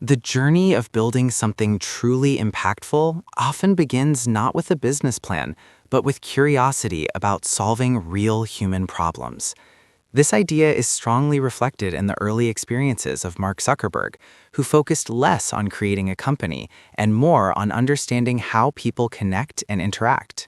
The journey of building something truly impactful often begins not with a business plan, but with curiosity about solving real human problems. This idea is strongly reflected in the early experiences of Mark Zuckerberg, who focused less on creating a company and more on understanding how people connect and interact.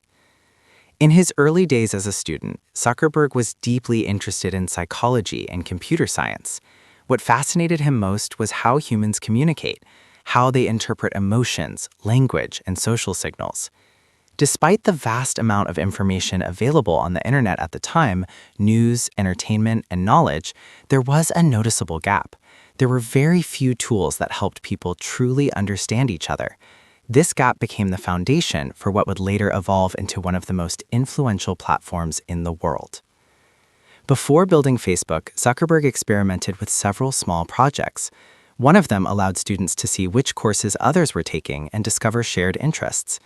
In his early days as a student, Zuckerberg was deeply interested in psychology and computer science. What fascinated him most was how humans communicate, how they interpret emotions, language, and social signals. Despite the vast amount of information available on the internet at the time, news, entertainment, and knowledge, there was a noticeable gap. There were very few tools that helped people truly understand each other. This gap became the foundation for what would later evolve into one of the most influential platforms in the world. Before building Facebook, Zuckerberg experimented with several small projects. One of them allowed students to see which courses others were taking and discover shared interests.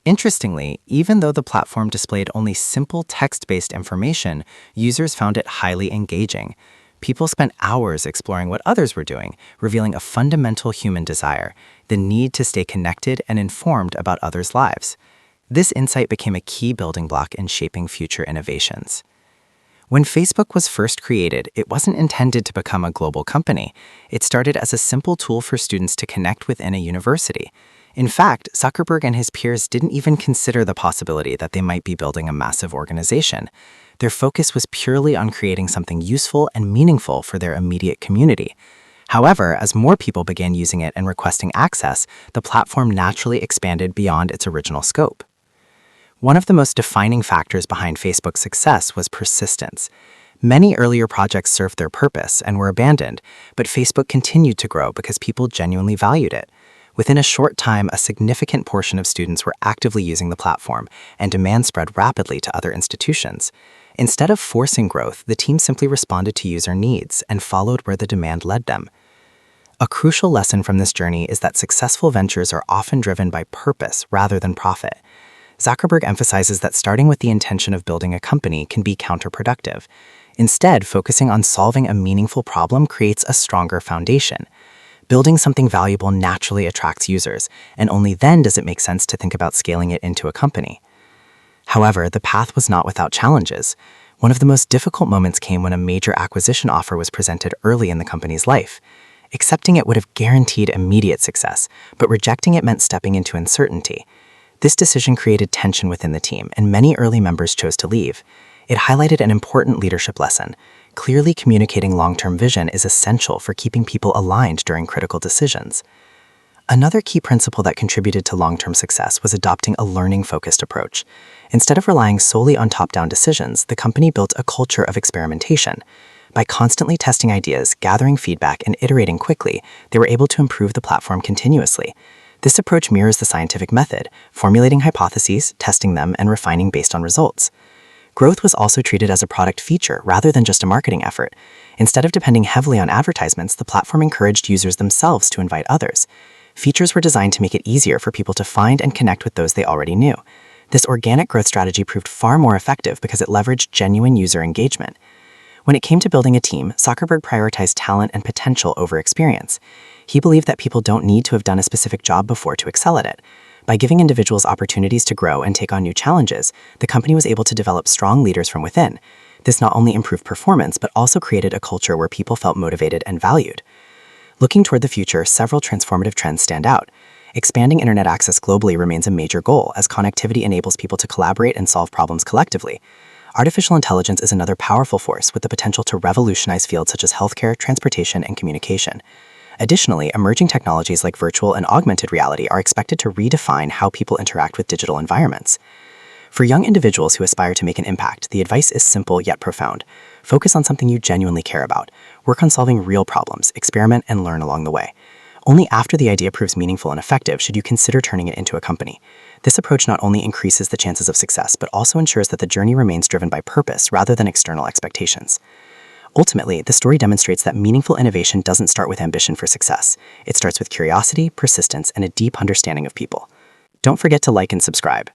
Interestingly, even though the platform displayed only simple text-based information, users found it highly engaging. People spent hours exploring what others were doing, revealing a fundamental human desire, the need to stay connected and informed about others' lives. This insight became a key building block in shaping future innovations. When Facebook was first created, it wasn't intended to become a global company. It started as a simple tool for students to connect within a university. In fact, Zuckerberg and his peers didn't even consider the possibility that they might be building a massive organization. Their focus was purely on creating something useful and meaningful for their immediate community. However, as more people began using it and requesting access, the platform naturally expanded beyond its original scope. One of the most defining factors behind Facebook's success was persistence. Many earlier projects served their purpose and were abandoned, but Facebook continued to grow because people genuinely valued it. Within a short time, a significant portion of students were actively using the platform, and demand spread rapidly to other institutions. Instead of forcing growth, the team simply responded to user needs and followed where the demand led them. A crucial lesson from this journey is that successful ventures are often driven by purpose rather than profit. Zuckerberg emphasizes that starting with the intention of building a company can be counterproductive. Instead, focusing on solving a meaningful problem creates a stronger foundation. Building something valuable naturally attracts users, and only then does it make sense to think about scaling it into a company. However, the path was not without challenges. One of the most difficult moments came when a major acquisition offer was presented early in the company's life. Accepting it would have guaranteed immediate success, but rejecting it meant stepping into uncertainty. This decision created tension within the team, and many early members chose to leave. It highlighted an important leadership lesson. Clearly communicating long-term vision is essential for keeping people aligned during critical decisions. Another key principle that contributed to long-term success was adopting a learning-focused approach. Instead of relying solely on top-down decisions, the company built a culture of experimentation. By constantly testing ideas, gathering feedback, and iterating quickly, they were able to improve the platform continuously. This approach mirrors the scientific method, formulating hypotheses, testing them, and refining based on results. Growth was also treated as a product feature rather than just a marketing effort. Instead of depending heavily on advertisements, the platform encouraged users themselves to invite others. Features were designed to make it easier for people to find and connect with those they already knew. This organic growth strategy proved far more effective because it leveraged genuine user engagement. When it came to building a team, Zuckerberg prioritized talent and potential over experience. He believed that people don't need to have done a specific job before to excel at it. By giving individuals opportunities to grow and take on new challenges, the company was able to develop strong leaders from within. This not only improved performance, but also created a culture where people felt motivated and valued. Looking toward the future, several transformative trends stand out. Expanding internet access globally remains a major goal, as connectivity enables people to collaborate and solve problems collectively. Artificial intelligence is another powerful force with the potential to revolutionize fields such as healthcare, transportation, and communication. Additionally, emerging technologies like virtual and augmented reality are expected to redefine how people interact with digital environments. For young individuals who aspire to make an impact, the advice is simple yet profound. Focus on something you genuinely care about. Work on solving real problems, experiment, and learn along the way. Only after the idea proves meaningful and effective should you consider turning it into a company. This approach not only increases the chances of success, but also ensures that the journey remains driven by purpose rather than external expectations. Ultimately, the story demonstrates that meaningful innovation doesn't start with ambition for success. It starts with curiosity, persistence, and a deep understanding of people. Don't forget to like and subscribe.